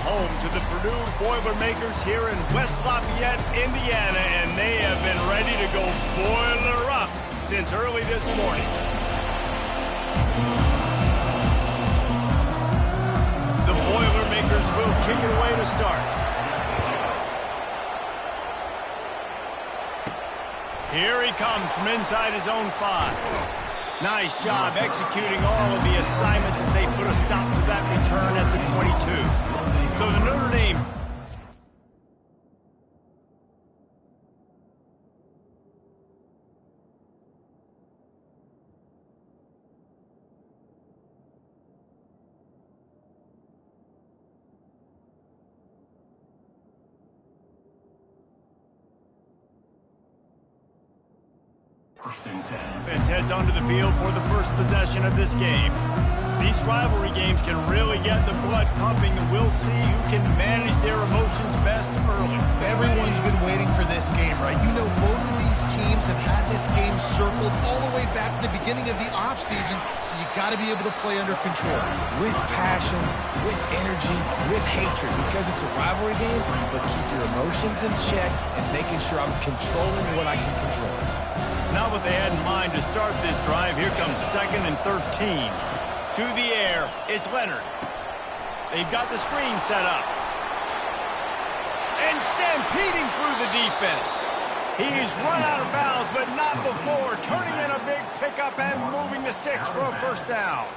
home to the Purdue Boilermakers here in West Lafayette, Indiana, and they have been ready to go boiler up since early this morning. The Boilermakers will kick it away to start. Here he comes from inside his own 5. Nice job executing all of the assignments as they put a stop to that return at the 22. So the Notre Dame... Offense heads onto the field for the first possession of this game. These rivalry games can really get the blood pumping, and we'll see who can manage their emotions best early. Everyone's been waiting for this game, right? You know, both of these teams have had this game circled all the way back to the beginning of the offseason, so you got to be able to play under control. With passion, with energy, with hatred, because it's a rivalry game, but keep your emotions in check and making sure I'm controlling what I can control. Not what they had in mind to start this drive. Here comes 2nd and 13. To the air, it's Leonard. They've got the screen set up. And stampeding through the defense. He's run out of bounds, but not before turning in a big pickup and moving the sticks for a first down.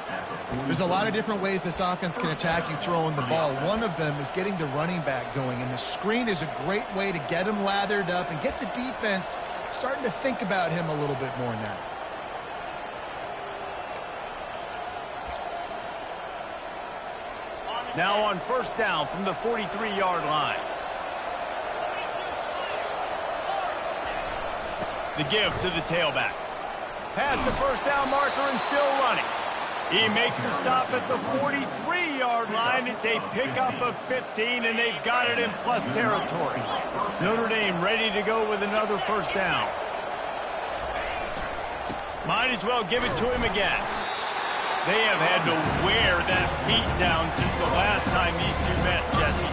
There's a lot of different ways this offense can attack you throwing the ball. One of them is getting the running back going, and the screen is a great way to get him lathered up and get the defense starting to think about him a little bit more now. Now on first down from the 43-yard line. The give to the tailback. Past the first down marker and still running. He makes the stop at the 43-yard line. It's a pickup of 15, and they've got it in plus territory. Notre Dame ready to go with another first down. Might as well give it to him again. They have had to wear that beat down since the last time these two met, Jesse.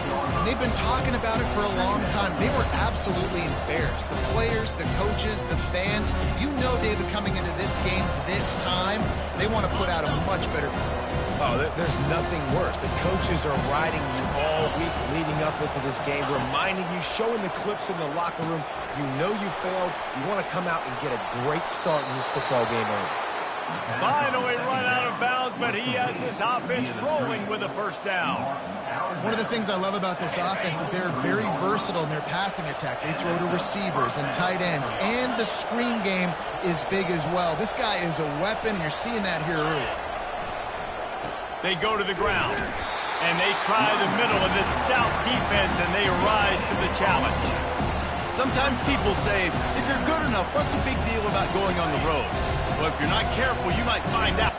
They've been talking about it for a long time. They were absolutely embarrassed. The players, the coaches, the fans. You know, David, coming into this game this time, they want to put out a much better performance. Oh, there's nothing worse. The coaches are riding you all week leading up into this game, reminding you, showing the clips in the locker room. You know you failed. You want to come out and get a great start in this football game early. Finally run out of bounds, but he has this offense rolling with a first down. One of the things I love about this offense is they're very versatile in their passing attack. They throw to receivers and tight ends, and the screen game is big as well. This guy is a weapon, and you're seeing that here early. They go to the ground, and they try the middle of this stout defense, and they rise to the challenge. Sometimes people say, if you're good enough, what's the big deal about going on the road? Well, if you're not careful, you might find out.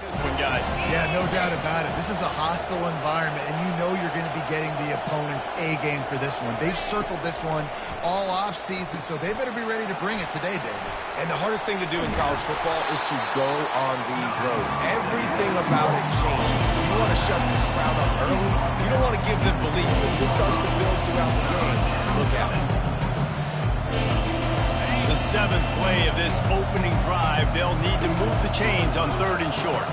This one, guys. Yeah, no doubt about it. This is a hostile environment, and you know you're going to be getting the opponent's A game for this one. They've circled this one all offseason, so they better be ready to bring it today, David. And the hardest thing to do in college football is to go on the road. Everything about it changes. You want to shut this crowd up early. You don't want to give them belief, because if it starts to build throughout the game, look out. The 7th play of this opening drive, they'll need to move the chains on 3rd and short.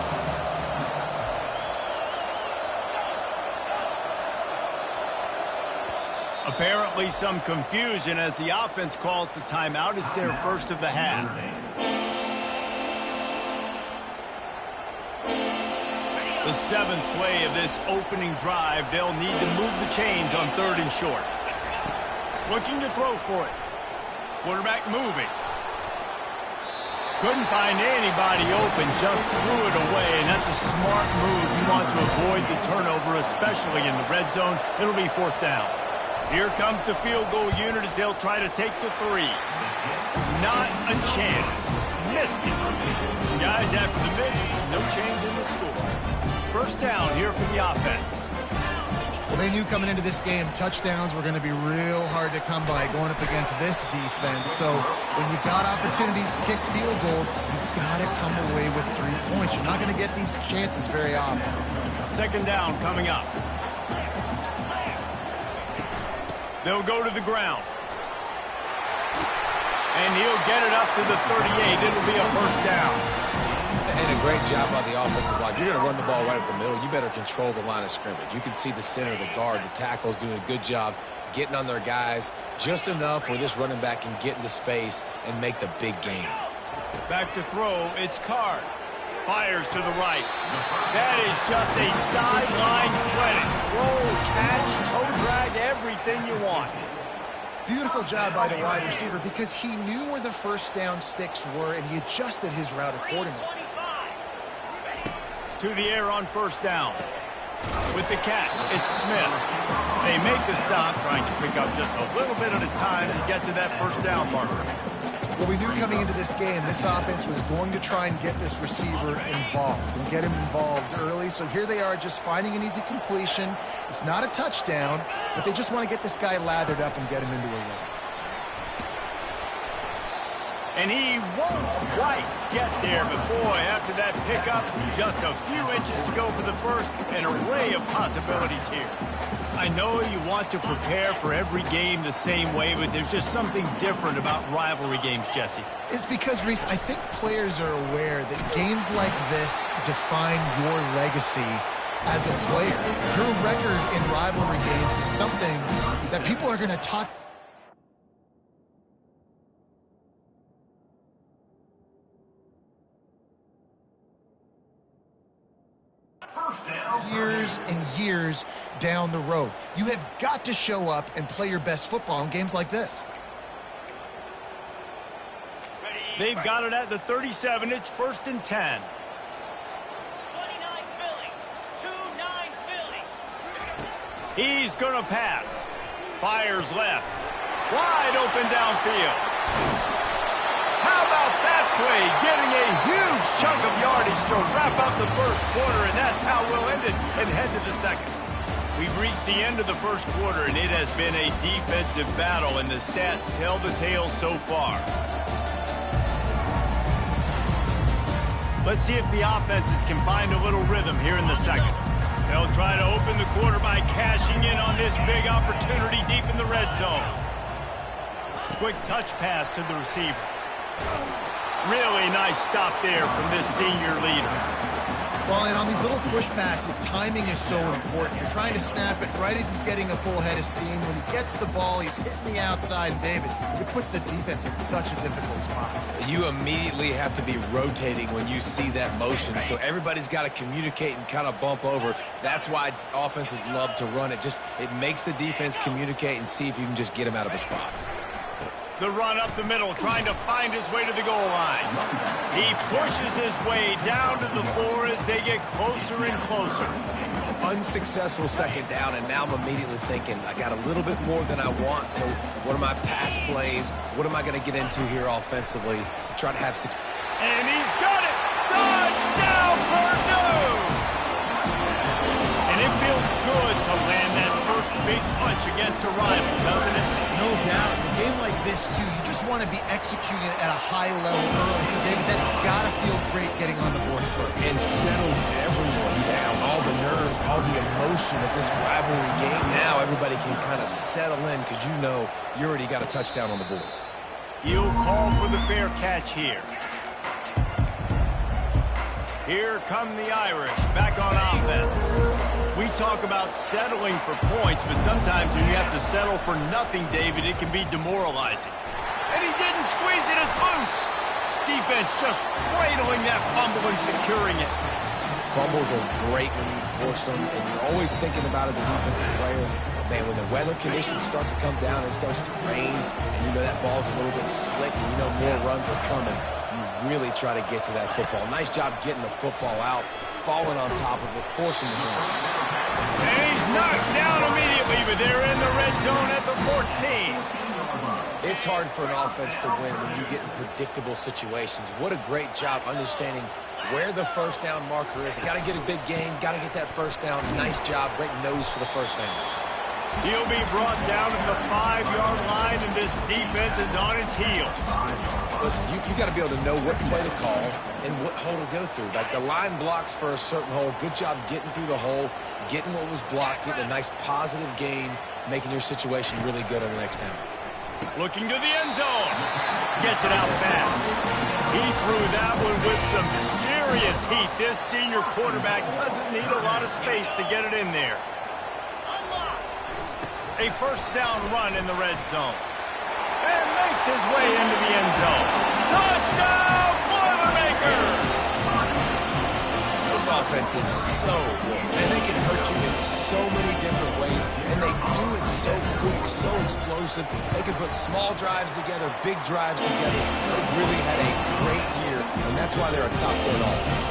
Apparently some confusion as the offense calls the timeout. It's their first of the half. The 7th play of this opening drive, they'll need to move the chains on 3rd and short. Looking to throw for it. Quarterback moving. Couldn't find anybody open, just threw it away, and that's a smart move. You want to avoid the turnover, especially in the red zone. It'll be 4th down. Here comes the field goal unit as they'll try to take the 3. Not a chance. Missed it. Guys, after the miss, no change in the score. First down here for the offense. Well, they knew coming into this game, touchdowns were going to be real hard to come by going up against this defense. So when you've got opportunities to kick field goals, you've got to come away with 3 points. You're not going to get these chances very often. Second down coming up. They'll go to the ground. And he'll get it up to the 38. It'll be a first down. And a great job by the offensive line. You're going to run the ball right up the middle. You better control the line of scrimmage. You can see the center, the guard, the tackles doing a good job getting on their guys just enough where this running back can get into space and make the big game. Back to throw. It's Card. Fires to the right. That is just a sideline credit. Roll, catch, toe drag, everything you want. Beautiful job by the wide receiver because he knew where the first down sticks were and he adjusted his route accordingly. To the air on first down. With the catch, it's Smith. They make the stop, trying to pick up just a little bit at a time to get to that first down marker. Well, we knew coming into this game, this offense was going to try and get this receiver involved and get him involved early. So here they are just finding an easy completion. It's not a touchdown, but they just want to get this guy lathered up and get him into a run. And he won't quite get there, but boy, after that pickup, just a few inches to go for the first, an array of possibilities here. I know you want to prepare for every game the same way, but there's just something different about rivalry games, Jesse. It's because, Reese, I think players are aware that games like this define your legacy as a player. Your record in rivalry games is something that people are going to talk years and years down the road. You have got to show up and play your best football in games like this. They've got it at the 37. It's first and 10. 29 Philly. 2-9 Philly. He's going to pass. Fires left. Wide open downfield. How about that play? Getting a huge chunk of yardage to wrap up the first quarter, and that's how we'll end it and head to the second. We've reached the end of the first quarter, and it has been a defensive battle, and the stats tell the tale so far. Let's see if the offenses can find a little rhythm here in the second. They'll try to open the quarter by cashing in on this big opportunity deep in the red zone. Quick touch pass to the receiver. Really nice stop there from this senior leader. Well, and on these little push passes, timing is so important. You're trying to snap it right as he's getting a full head of steam. When he gets the ball, he's hitting the outside. And David, it puts the defense in such a difficult spot. You immediately have to be rotating when you see that motion, so everybody's got to communicate and kind of bump over. That's why offenses love to run it. It makes the defense communicate and see if you can just get him out of a spot. The run up the middle, trying to find his way to the goal line. He pushes his way down to the 4 as they get closer and closer. Unsuccessful second down, and now I'm immediately thinking, I got a little bit more than I want, so what are my pass plays? What am I going to get into here offensively? Try to have success. And he's got it! Touchdown, Purdue! And it feels good to land that first big punch against a rival, doesn't it? No doubt. In a game like this, too, you just want to be executing at a high level early. So, David, that's got to feel great getting on the board first. And settles everyone down. All the nerves, all the emotion of this rivalry game. Now everybody can kind of settle in because you know you already got a touchdown on the board. He'll call for the fair catch here. Here come the Irish back on offense. We talk about settling for points, but sometimes when you have to settle for nothing, David, it can be demoralizing. And he didn't squeeze it, it's loose. Defense just cradling that fumble and securing it. Fumbles are great when you force them, and you're always thinking about as a defensive player, man, when the weather conditions start to come down, it starts to rain, and you know that ball's a little bit slick, and you know more runs are coming. You really try to get to that football. Nice job getting the football out, falling on top of it, forcing the turn. And he's knocked down immediately, but they're in the red zone at the 14. It's hard for an offense to win when you get in predictable situations. What a great job understanding where the first down marker is. Got to get a big gain, got to get that first down. Nice job, great nose for the first down. He'll be brought down at the 5-yard line, and this defense is on its heels. Listen, you got to be able to know what play to call and what hole to go through. Like the line blocks for a certain hole. Good job getting through the hole, getting what was blocked, getting a nice positive gain, making your situation really good on the next down. Looking to the end zone. Gets it out fast. He threw that one with some serious heat. This senior quarterback doesn't need a lot of space to get it in there. A first down run in the red zone. And makes his way into the end zone. Touchdown, Boilermaker! This offense is so good, and they can hurt you in so many different ways, and they do it so quick, so explosive. They can put small drives together, big drives together. They've really had a great year, and that's why they're a top 10 offense.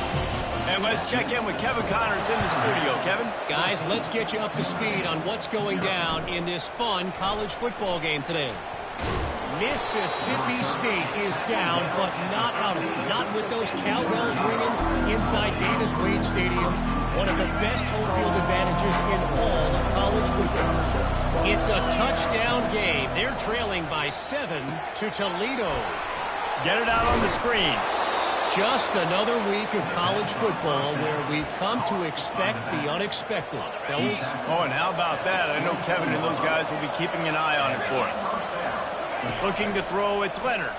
And let's check in with Kevin Connors in the studio. Kevin? Guys, let's get you up to speed on what's going down in this fun college football game today. Mississippi State is down, but not out of it. Not with those cowbells ringing inside Davis-Wade Stadium. One of the best home field advantages in all of college football. It's a touchdown game. They're trailing by 7 to Toledo. Get it out on the screen. Just another week of college football where we've come to expect the unexpected. Fellas? Oh, and how about that? I know Kevin and those guys will be keeping an eye on it for us. Looking to throw, it's Leonard.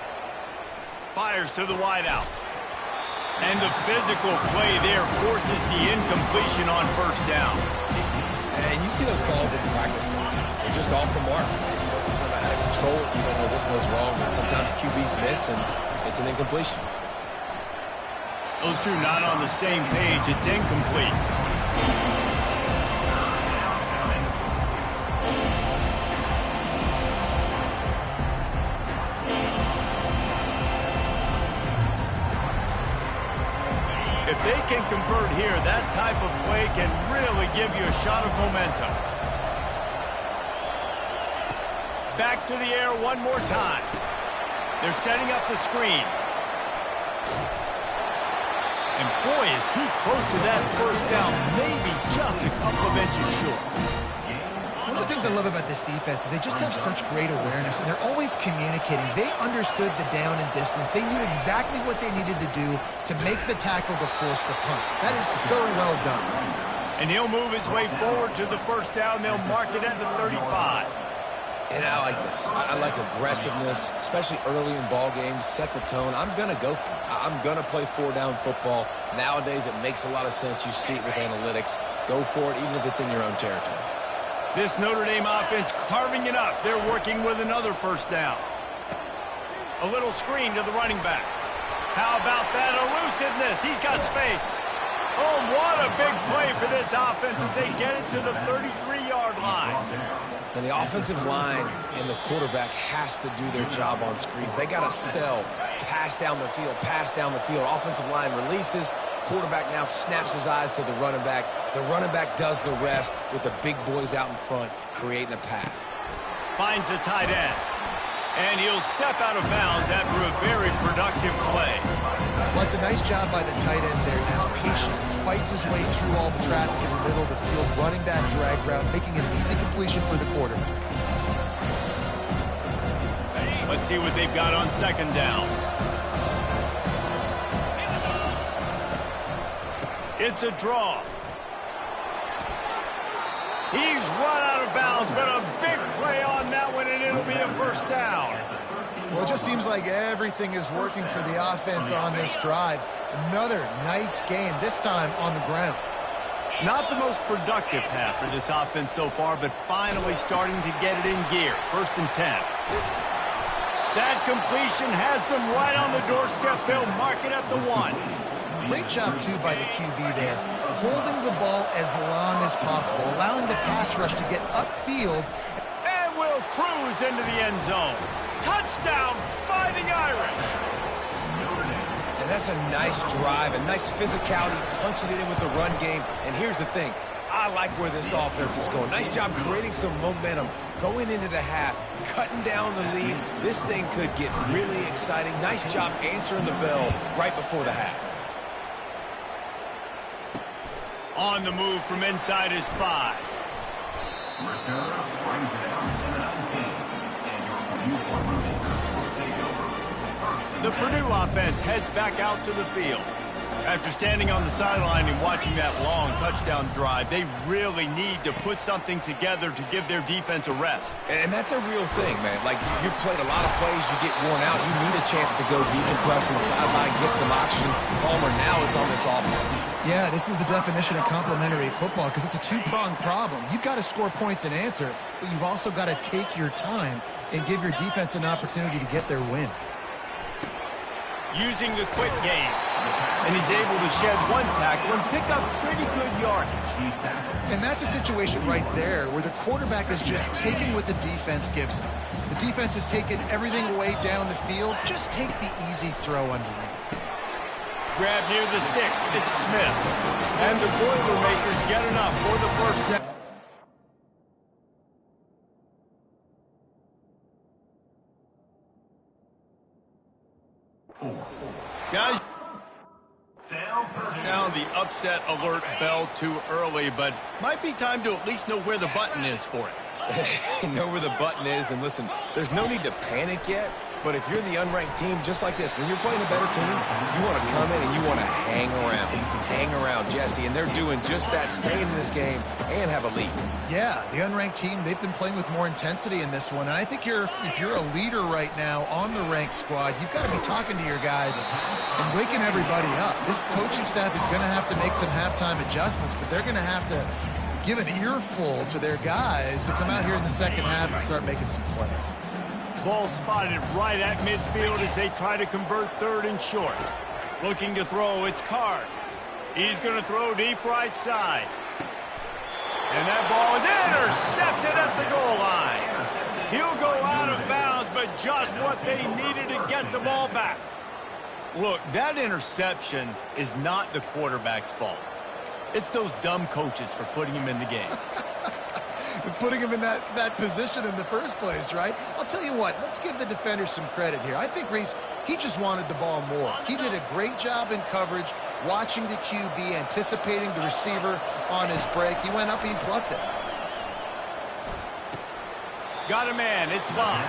Fires to the wideout. And the physical play there forces the incompletion on first down. And you see those balls in practice sometimes. They're just off the mark. You don't know how to control it. You don't know what goes wrong. But sometimes QBs miss, and it's an incompletion. Those two not on the same page. It's incomplete. If they can convert here, that type of play can really give you a shot of momentum. Back to the air one more time. They're setting up the screen. And boy, is he close to that first down, maybe just a couple of inches short. One of the things I love about this defense is they just have such great awareness, and they're always communicating. They understood the down and distance. They knew exactly what they needed to do to make the tackle to force the punt. That is so well done. And he'll move his way forward to the first down. They'll mark it at the 35. And I like this. I like aggressiveness, especially early in ball games. Set the tone. I'm going to go for it. I'm going to play four-down football. Nowadays, it makes a lot of sense. You see it with analytics. Go for it, even if it's in your own territory. This Notre Dame offense carving it up. They're working with another first down. A little screen to the running back. How about that elusiveness? He's got space. Oh, what a big play for this offense as they get it to the 33-yard line. And the offensive line and the quarterback has to do their job on screens. They got to sell, pass down the field, pass down the field. Offensive line releases. Quarterback now snaps his eyes to the running back. The running back does the rest with the big boys out in front, creating a pass. Finds the tight end. And he'll step out of bounds after a very productive play. Well, it's a nice job by the tight end there. He's patient. He fights his way through all the traffic in the middle of the field, running that drag route, making it an easy completion for the quarterback. Let's see what they've got on second down. It's a draw. He's run out of bounds, but a big play on that one, and it'll be a first down. Well, it just seems like everything is working for the offense on this drive. Another nice game, this time on the ground. Not the most productive half for this offense so far, but finally starting to get it in gear. First and 10. That completion has them right on the doorstep. They'll mark it at the 1. Great job, too, by the QB there, holding the ball as long as possible, allowing the pass rush to get upfield. And will cruise into the end zone. Touchdown, Fighting Irish. And that's a nice drive, a nice physicality, punching it in with the run game. And here's the thing. I like where this offense is going. Nice job creating some momentum, going into the half, cutting down the lead. This thing could get really exciting. Nice job answering the bell right before the half. On the move from inside his 5. The Purdue offense heads back out to the field. After standing on the sideline and watching that long touchdown drive, they really need to put something together to give their defense a rest. And that's a real thing, man. Like, you played a lot of plays, you get worn out, you need a chance to go decompress on the sideline, get some oxygen. Palmer, now it's on this offense. Yeah, this is the definition of complementary football because it's a two-pronged problem. You've got to score points and answer, but you've also got to take your time and give your defense an opportunity to get their win. Using the quick game, and he's able to shed one tackle and pick up pretty good yardage. And that's a situation right there where the quarterback is just taking what the defense gives him. The defense is taking everything away down the field. Just take the easy throw underneath. Grab near the sticks. It's Smith. And the Boilermakers get enough for the first down. Guys, sound the upset alert bell too early, but might be time to at least know where the button is for it. Know where the button is, and listen, there's no need to panic yet, but if you're the unranked team, just like this, when you're playing a better team, you want to come in and you want to hang around Jesse, and they're doing just that, staying in this game and have a lead. Yeah, the unranked team, they've been playing with more intensity in this one, and I think if you're a leader right now on the ranked squad, you've got to be talking to your guys and waking everybody up. This coaching staff is going to have to make some halftime adjustments, but they're going to have to give an earful to their guys to come out here in the second half and start making some plays. Ball spotted right at midfield as they try to convert third and short. Looking to throw, it's Card. He's going to throw deep right side. And that ball is intercepted at the goal line. He'll go out of bounds, but just what they needed to get the ball back. Look, that interception is not the quarterback's fault. It's those dumb coaches for putting him in the game. Putting him in that position in the first place, right? I'll tell you what, let's give the defenders some credit here. I think Reese, he just wanted the ball more. He did a great job in coverage, watching the QB, anticipating the receiver on his break. He went up, he plucked it. Got a man, it's Bob.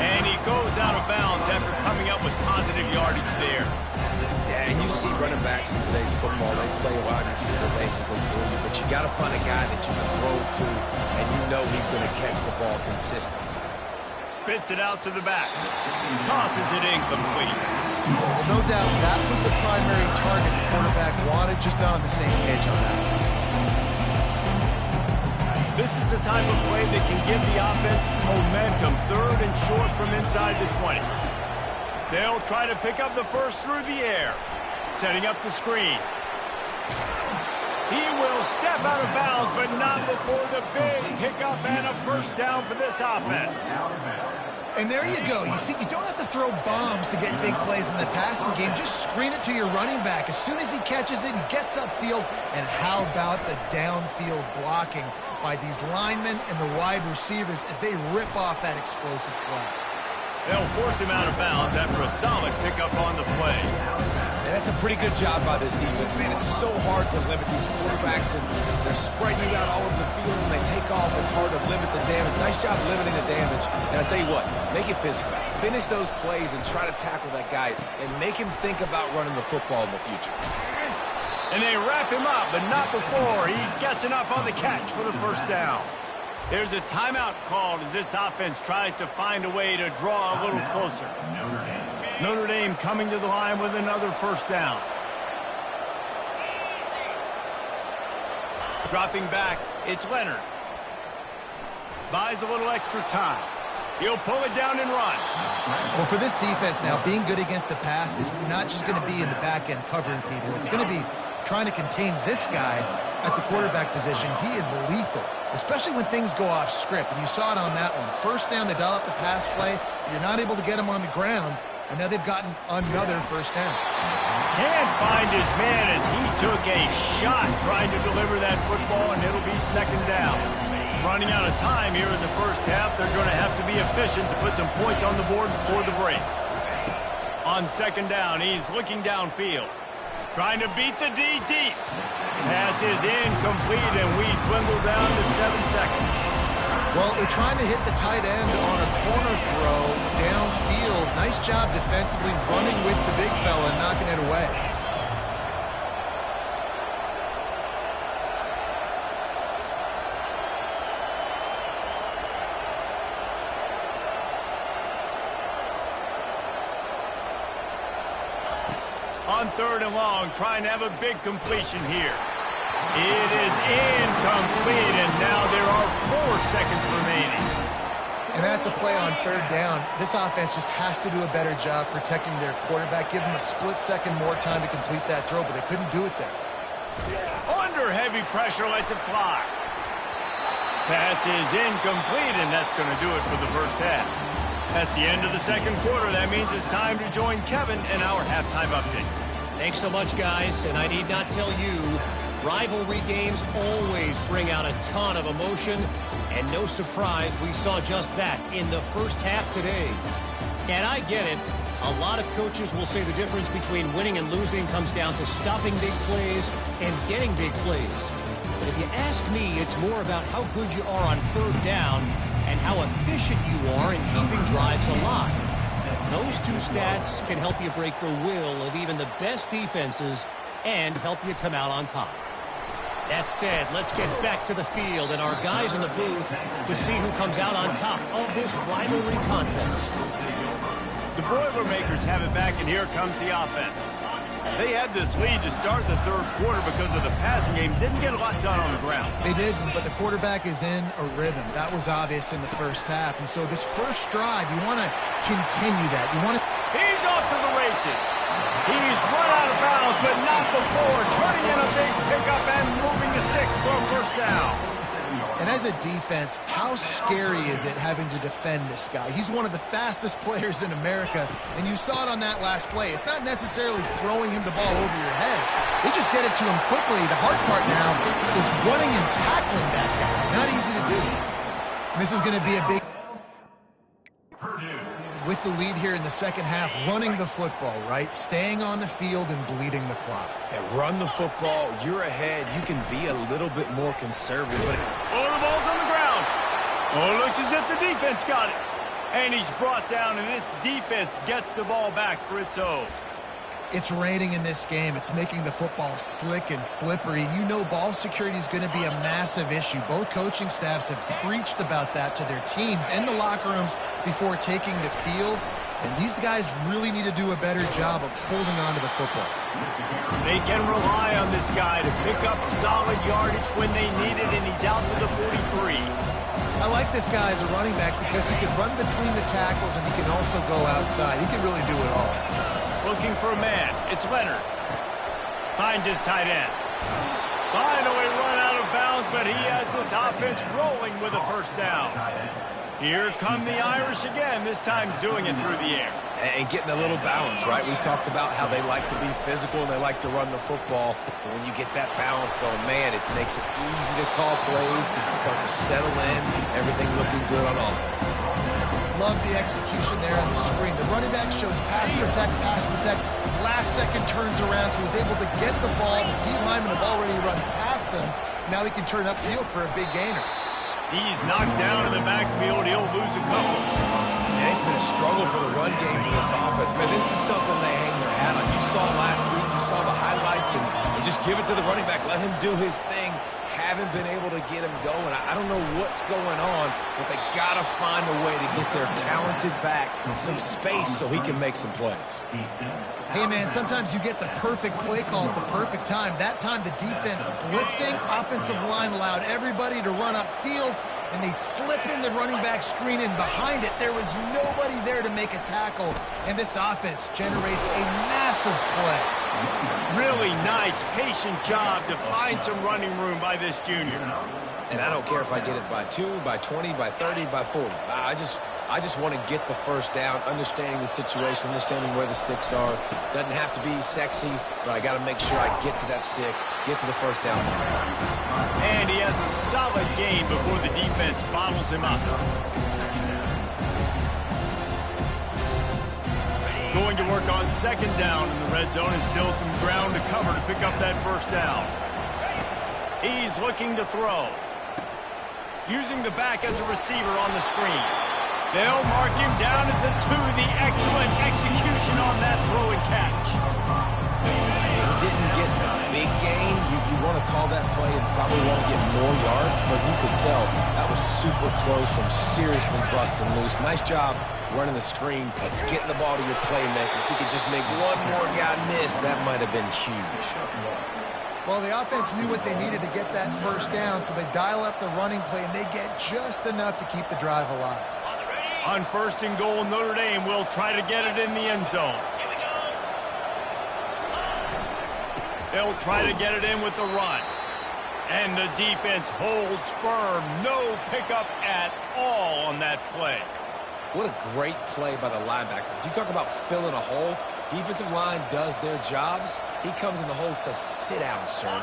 And he goes out of bounds after coming up with positive yardage there. Yeah, and you see running backs in today's football, they play a wide receiver basically for you, but you got to find a guy that you can throw to, and you know he's going to catch the ball consistently. Spits it out to the back. Tosses it incomplete. No doubt that was the primary target the quarterback wanted, just not on the same page on that. This is the type of play that can give the offense momentum. Third and short from inside the 20. They'll try to pick up the first through the air. Setting up the screen. He will step out of bounds, but not before the big pickup and a first down for this offense. And there you go. You see, you don't have to throw bombs to get big plays in the passing game. Just screen it to your running back. As soon as he catches it, he gets upfield. And how about the downfield blocking by these linemen and the wide receivers as they rip off that explosive play? They'll force him out of bounds after a solid pickup on the play. And that's a pretty good job by this defense, man. It's so hard to limit these quarterbacks, and they're spreading you out all over the field. When they take off, it's hard to limit the damage. Nice job limiting the damage. And I tell you what, make it physical. Finish those plays and try to tackle that guy and make him think about running the football in the future. And they wrap him up, but not before he gets enough on the catch for the first down. There's a timeout called as this offense tries to find a way to draw a little closer. Notre Dame coming to the line with another first down. Dropping back, it's Leonard. Buys a little extra time. He'll pull it down and run. Well, for this defense now, being good against the pass is not just going to be in the back end covering people. It's going to be trying to contain this guy at the quarterback position. He is lethal, especially when things go off script. And you saw it on that one. First down, they dial up the pass play. You're not able to get him on the ground, and now they've gotten another first down. Can't find his man as he took a shot trying to deliver that football, and it'll be second down. Running out of time here in the first half, they're going to have to be efficient to put some points on the board before the break. On second down, he's looking downfield. Trying to beat the D deep. Pass is incomplete, and we dwindle down to 7 seconds. Well, they're trying to hit the tight end on a corner throw downfield. Nice job defensively running with the big fella and knocking it away. On 3rd and long, trying to have a big completion here. It is incomplete, and now there are 4 seconds remaining. And that's a play on 3rd down. This offense just has to do a better job protecting their quarterback. Give them a split second more time to complete that throw, but they couldn't do it there. Under heavy pressure, lets it fly. Pass is incomplete, and that's going to do it for the first half. That's the end of the 2nd quarter. That means it's time to join Kevin in our halftime update. Thanks so much, guys. And I need not tell you, rivalry games always bring out a ton of emotion. And no surprise, we saw just that in the first half today. And I get it. A lot of coaches will say the difference between winning and losing comes down to stopping big plays and getting big plays. But if you ask me, it's more about how good you are on 3rd down and how efficient you are in keeping drives alive. Those 2 stats can help you break the will of even the best defenses and help you come out on top. That said, let's get back to the field and our guys in the booth to see who comes out on top of this rivalry contest. The Boilermakers have it back, and here comes the offense. They had this lead to start the 3rd quarter because of the passing game. Didn't get a lot done on the ground. They didn't, but the quarterback is in a rhythm. That was obvious in the first half. And so this first drive, you want to continue that. You want to... He's off to the races. He's run out of bounds, but not before turning in a big pickup and moving the sticks for a first down. And as a defense, how scary is it having to defend this guy? He's one of the fastest players in America, and you saw it on that last play. It's not necessarily throwing him the ball over your head. They just get it to him quickly. The hard part now is running and tackling that guy. Not easy to do. This is going to be a big... With the lead here in the 2nd half, running the football, right? Staying on the field and bleeding the clock. Yeah, run the football. You're ahead. You can be a little bit more conservative. But oh, the ball's on the ground. Oh, it looks as if the defense got it. And he's brought down, and this defense gets the ball back for its own. It's raining in this game. It's making the football slick and slippery. And you know ball security is going to be a massive issue. Both coaching staffs have preached about that to their teams in the locker rooms before taking the field. And these guys really need to do a better job of holding on to the football. They can rely on this guy to pick up solid yardage when they need it, and he's out to the 43. I like this guy as a running back because he can run between the tackles and he can also go outside. He can really do it all. Looking for a man. It's Leonard. Finds his tight end. Finally run out of bounds, but he has this offense rolling with a first down. Here come the Irish again, this time doing it through the air. And getting a little balance, right? We talked about how they like to be physical and they like to run the football. But when you get that balance going, man, it makes it easy to call plays, start to settle in, everything looking good on offense. Love the execution there on the screen. The running back shows pass protect, pass protect. Last second turns around, so he's able to get the ball. The D lineman have already run past him. Now he can turn upfield for a big gainer. He's knocked down in the backfield. He'll lose a couple. And it's been a struggle for the run game for this offense. Man, this is something they hang their hat on. You saw last week, you saw the highlights, and just give it to the running back. Let him do his thing. Haven't been able to get him going. I don't know what's going on, but they got to find a way to get their talented back some space so he can make some plays. Hey, man, sometimes you get the perfect play call at the perfect time. That time, the defense blitzing, offensive line allowed everybody to run upfield, and they slip in the running back screen, and behind it, there was nobody there to make a tackle, and this offense generates a massive play. Really nice, patient job to find some running room by this junior. And I don't care if I get it by 2, by 20, by 30, by 40. I just want to get the first down, understanding the situation, understanding where the sticks are. Doesn't have to be sexy, but I got to make sure I get to that stick, get to the first down. And he has a solid gain before the defense bottles him up. Going to work on second down in the red zone, and still some ground to cover to pick up that first down. He's looking to throw. Using the back as a receiver on the screen. They'll mark him down at the 2. The excellent execution on that throw and catch. He didn't get a big gain. You want to call that play and probably want to get more yards, but you could tell that was super close from seriously busting loose. Nice job running the screen, getting the ball to your playmaker. If you could just make one more guy miss, that might have been huge. Well, the offense knew what they needed to get that first down, so they dial up the running play, and they get just enough to keep the drive alive. On first and goal, Notre Dame will try to get it in the end zone. They'll try to get it in with the run. And the defense holds firm. No pickup at all on that play. What a great play by the linebacker. You talk about filling a hole. Defensive line does their jobs. He comes in the hole and says, sit down, sir.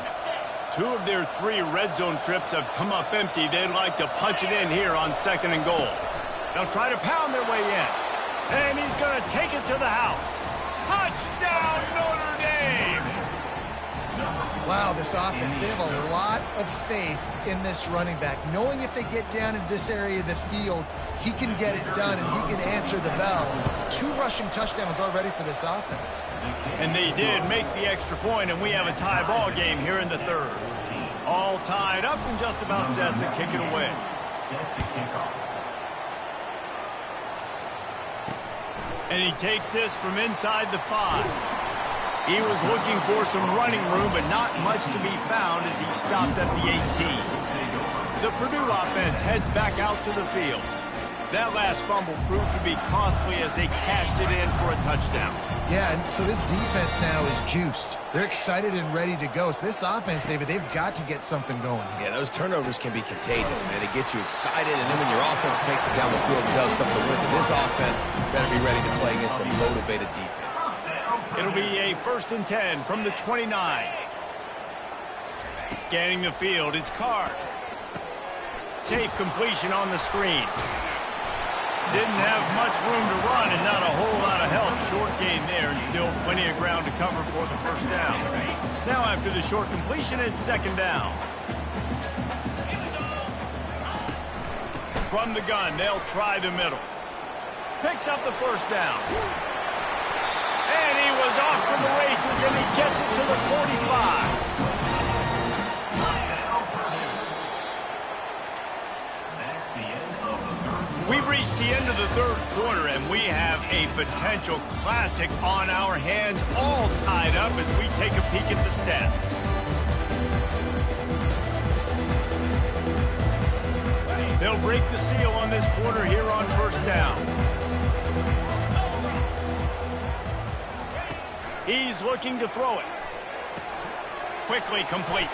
2 of their 3 red zone trips have come up empty. They'd like to punch it in here on second and goal. They'll try to pound their way in. And he's going to take it to the house. Touchdown, Notre Dame! Wow, this offense, they have a lot of faith in this running back. Knowing if they get down in this area of the field, he can get it done and he can answer the bell. 2 rushing touchdowns already for this offense. And they did make the extra point, and we have a tie ball game here in the 3rd. All tied up and just about set to kick it away. And he takes this from inside the 5. He was looking for some running room, but not much to be found as he stopped at the 18. The Purdue offense heads back out to the field. That last fumble proved to be costly as they cashed it in for a touchdown. Yeah, and so this defense now is juiced. They're excited and ready to go. So this offense, David, they've got to get something going. Yeah, those turnovers can be contagious, man. They get you excited, and then when your offense takes it down the field and does something with it, this offense better be ready to play against a motivated defense. It'll be a 1st and 10 from the 29. Scanning the field, it's Card. Safe completion on the screen. Didn't have much room to run and not a whole lot of help. Short gain there and still plenty of ground to cover for the first down. Now after the short completion, it's second down. From the gun, they'll try the middle. Picks up the first down. And he was off to the races, and he gets it to the 45. We've reached the end of the 3rd quarter, and we have a potential classic on our hands, all tied up as we take a peek at the stats. They'll break the seal on this quarter here on first down. He's looking to throw it. Quickly complete.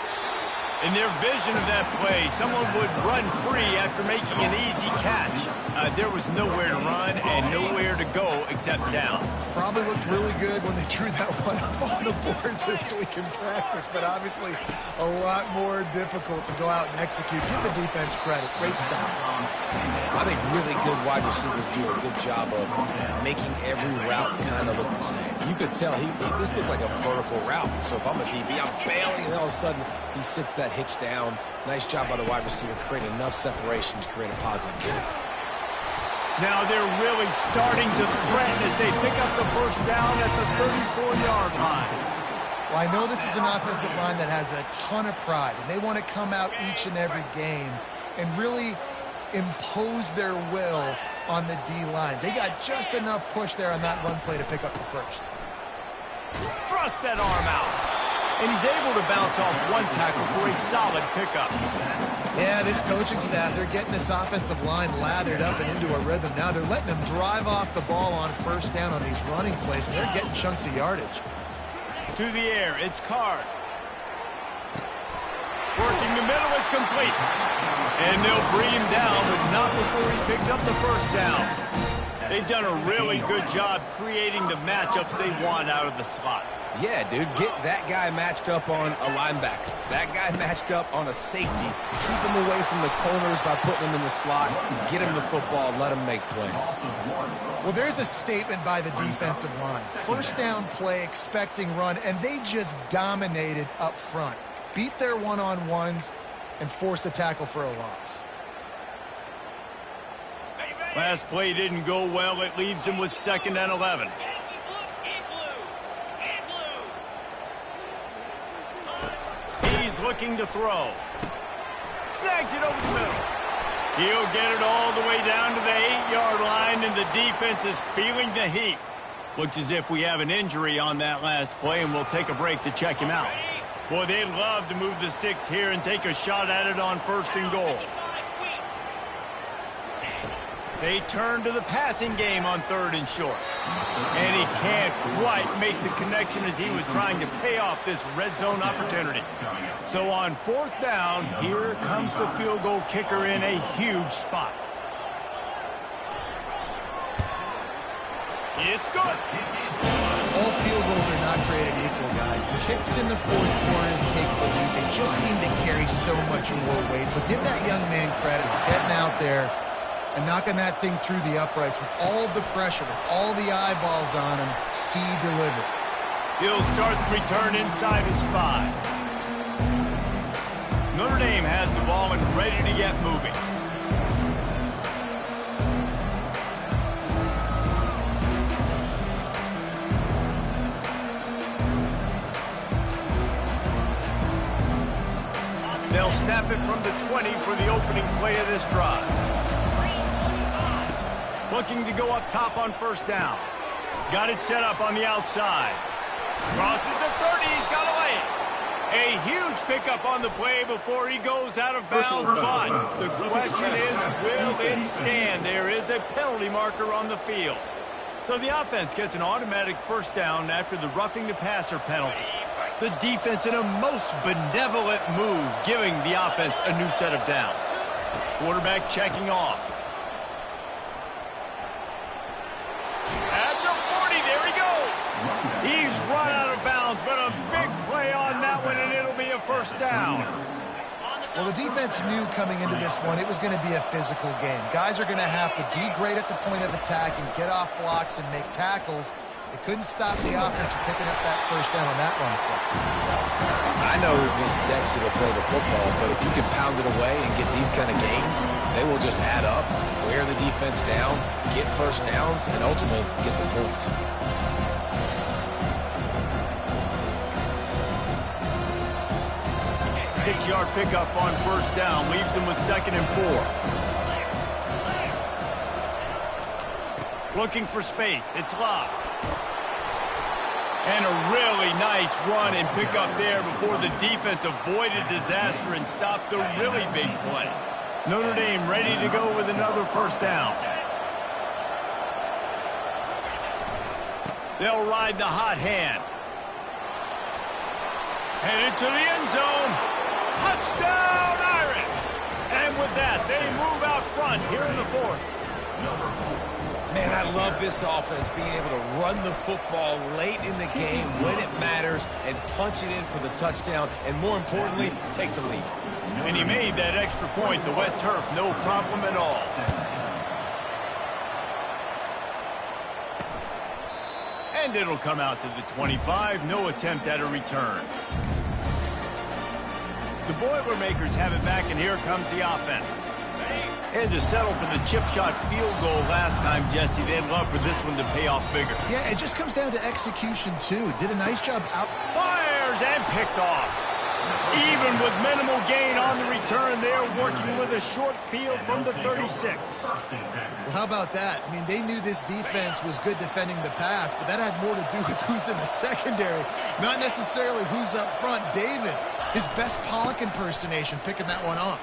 In their vision of that play, someone would run free after making an easy catch. There was nowhere to run and nowhere to go except down. Probably looked really good when they drew that one up on the board this week in practice, but obviously a lot more difficult to go out and execute. Give the defense credit. Great stop. I think really good wide receivers do a good job of making every route kind of look the same. You could tell this looked like a vertical route. So if I'm a DB, I'm bailing, and all of a sudden he sits that hitch down. Nice job by the wide receiver, creating enough separation to create a positive game. Now they're really starting to threaten as they pick up the first down at the 34-yard line. Well, I know this is an offensive line that has a ton of pride, and they want to come out each and every game and really impose their will on the D-line. They got just enough push there on that run play to pick up the first. Thrust that arm out. And he's able to bounce off one tackle for a solid pickup. Yeah, this coaching staff, they're getting this offensive line lathered up and into a rhythm. Now they're letting them drive off the ball on first down on these running plays, and they're getting chunks of yardage. To the air, it's Card. Working the middle, it's complete. And they'll bring him down, but not before he picks up the first down. They've done a really good job creating the matchups they want out of the slot. Yeah, dude, get that guy matched up on a linebacker. That guy matched up on a safety. Keep him away from the corners by putting him in the slot. Get him the football. Let him make plays. Well, there's a statement by the defensive line. First down play, expecting run, and they just dominated up front. Beat their one-on-ones and forced a tackle for a loss. Last play didn't go well. It leaves him with 2nd and 11. He's looking to throw. Snags it over the middle. He'll get it all the way down to the 8-yard line, and the defense is feeling the heat. Looks as if we have an injury on that last play, and we'll take a break to check him out. Boy, they'd love to move the sticks here and take a shot at it on 1st and goal. They turn to the passing game on 3rd and short. And he can't quite make the connection as he was trying to pay off this red zone opportunity. So on 4th down, here comes the field goal kicker in a huge spot. It's good. All field goals are not created equal, guys. Kicks in the 4th quarter and take the lead. They just seem to carry so much more weight. So give that young man credit for getting out there and knocking that thing through the uprights with all of the pressure, with all the eyeballs on him. He delivered. He'll start the return inside his 5. Notre Dame has the ball and ready to get moving. They'll snap it from the 20 for the opening play of this drive. Looking to go up top on 1st down. Got it set up on the outside. Crosses the 30. He's got away. A huge pickup on the play before he goes out of bounds. But the question is, will it stand? There is a penalty marker on the field. So the offense gets an automatic 1st down after the roughing the passer penalty. The defense in a most benevolent move, giving the offense a new set of downs. Quarterback checking off. At the 40, there he goes. He's run out of bounds, but a big play on that one, and it'll be a 1st down. Well, the defense knew coming into this one it was going to be a physical game. Guys are going to have to be great at the point of attack and get off blocks and make tackles. They couldn't stop the offense from picking up that 1st down on that run play. I know it's sexy to throw the football, but if you can pound it away and get these kind of gains, they will just add up, wear the defense down, get 1st downs, and ultimately get some points. Six-yard pickup on 1st down leaves them with 2nd and 4. Looking for space. It's locked. And a really nice run and pick up there before the defense avoided disaster and stopped the really big play. Notre Dame ready to go with another 1st down. They'll ride the hot hand. Headed to the end zone. Touchdown, Irish! And with that, they move out front here in the 4th. Man, I love this offense being able to run the football late in the game when it matters and punch it in for the touchdown and, more importantly, take the lead. And he made that extra point, the wet turf, no problem at all. And it'll come out to the 25, no attempt at a return. The Boilermakers have it back, and here comes the offense. Had to settle for the chip shot field goal last time, Jesse. They'd love for this one to pay off bigger. Yeah, it just comes down to execution, too. Did a nice job out. Fires and picked off. Even with minimal gain on the return, they're working with a short field from the 36. Well, how about that? I mean, they knew this defense was good defending the pass, but that had more to do with who's in the secondary, not necessarily who's up front. David, his best Pollock impersonation, picking that one off.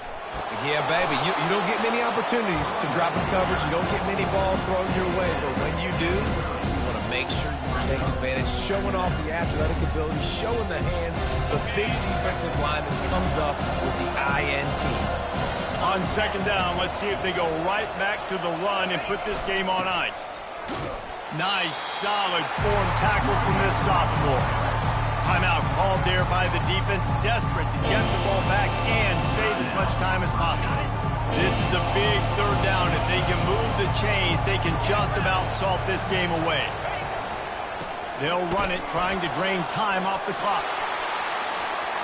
Yeah, baby, you don't get many opportunities to drop in coverage. You don't get many balls thrown your way, but when you do, you want to make sure you take advantage, showing off the athletic ability, showing the hands. The big defensive lineman comes up with the INT. On 2nd down, let's see if they go right back to the run and put this game on ice. Nice, solid form tackle from this sophomore. Timeout called there by the defense, desperate to get the ball back and save as much time as possible. This is a big third down. If they can move the chains, they can just about salt this game away. They'll run it, trying to drain time off the clock.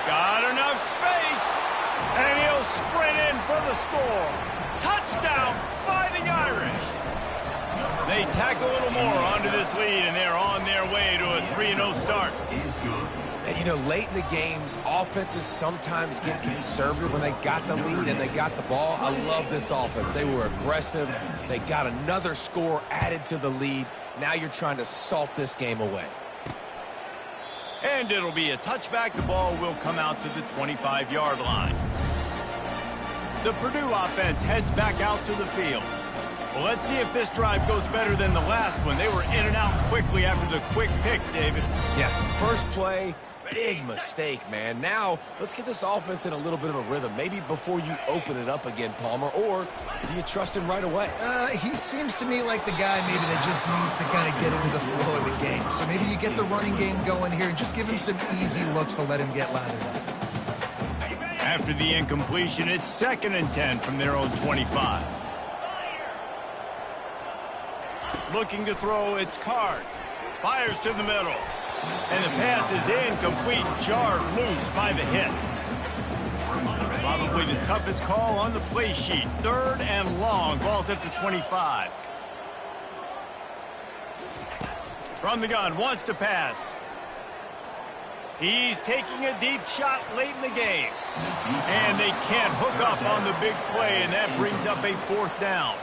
Got enough space, and he'll sprint in for the score. Touchdown, Fighting Irish. They tack a little more onto this lead, and they're on their way to a 3-0 start. And, you know, late in the games, offenses sometimes get conservative when they got the lead and they got the ball. I love this offense. They were aggressive. They got another score added to the lead. Now you're trying to salt this game away. And it'll be a touchback. The ball will come out to the 25-yard line. The Purdue offense heads back out to the field. Well, let's see if this drive goes better than the last one. They were in and out quickly after the quick pick, David. Yeah, first play, big mistake, man. Now, let's get this offense in a little bit of a rhythm. Maybe before you open it up again, Palmer, or do you trust him right away? He seems to me like the guy maybe that just needs to kind of get into the flow of the game. So maybe you get the running game going here and just give him some easy looks to let him get lathered up. After the incompletion, it's 2nd and 10 from their own 25. Looking to throw, it's Card. Fires to the middle. And the pass is incomplete, jarred loose by the hit. Probably the toughest call on the play sheet. 3rd and long, ball's at the 25. From the gun, wants to pass. He's taking a deep shot late in the game. And they can't hook up on the big play, and that brings up a 4th down.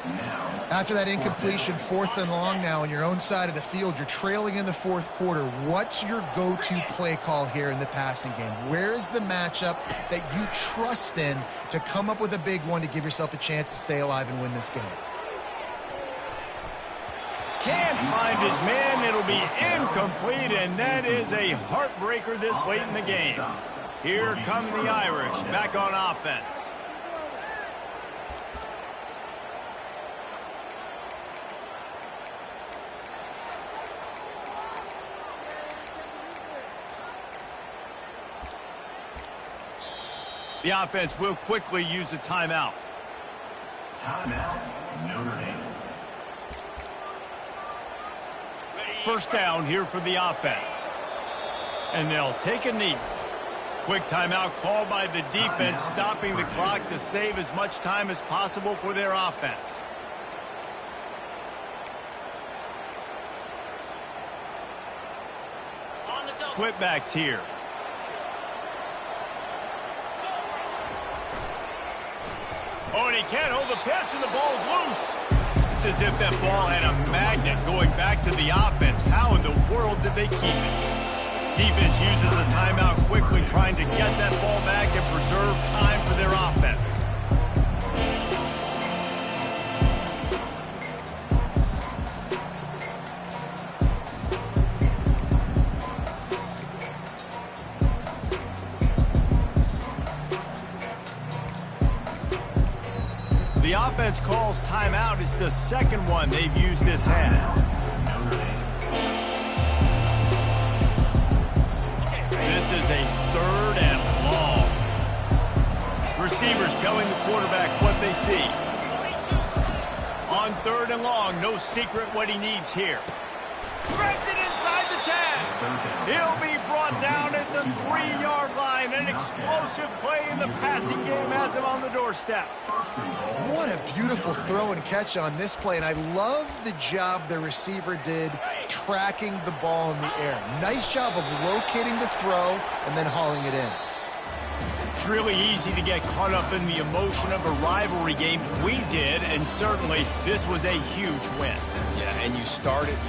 After that incompletion, 4th and long now on your own side of the field, you're trailing in the 4th quarter. What's your go-to play call here in the passing game? Where is the matchup that you trust in to come up with a big one to give yourself a chance to stay alive and win this game? Can't find his man. It'll be incomplete, and that is a heartbreaker this late in the game. Here come the Irish back on offense. The offense will quickly use a timeout. Timeout, Notre Dame. First down here for the offense. And they'll take a knee. Quick timeout called by the defense, stopping the clock to save as much time as possible for their offense. Split backs here. Oh, and he can't hold the pitch, and the ball's loose. It's as if that ball had a magnet going back to the offense. How in the world did they keep it? Defense uses a timeout quickly, trying to get that ball back and preserve time for their offense. The offense calls timeout. It's the second one they've used this half. This is a 3rd and long. Receivers telling the quarterback what they see. On 3rd and long, no secret what he needs here. Threads it inside the 10. He'll be brought down at the 3-yard line. An explosive play in the passing game has him on the doorstep. What a beautiful throw and catch on this play, and I love the job the receiver did tracking the ball in the air. Nice job of locating the throw and then hauling it in. It's really easy to get caught up in the emotion of a rivalry game. We did, and certainly this was a huge win. Yeah, and you started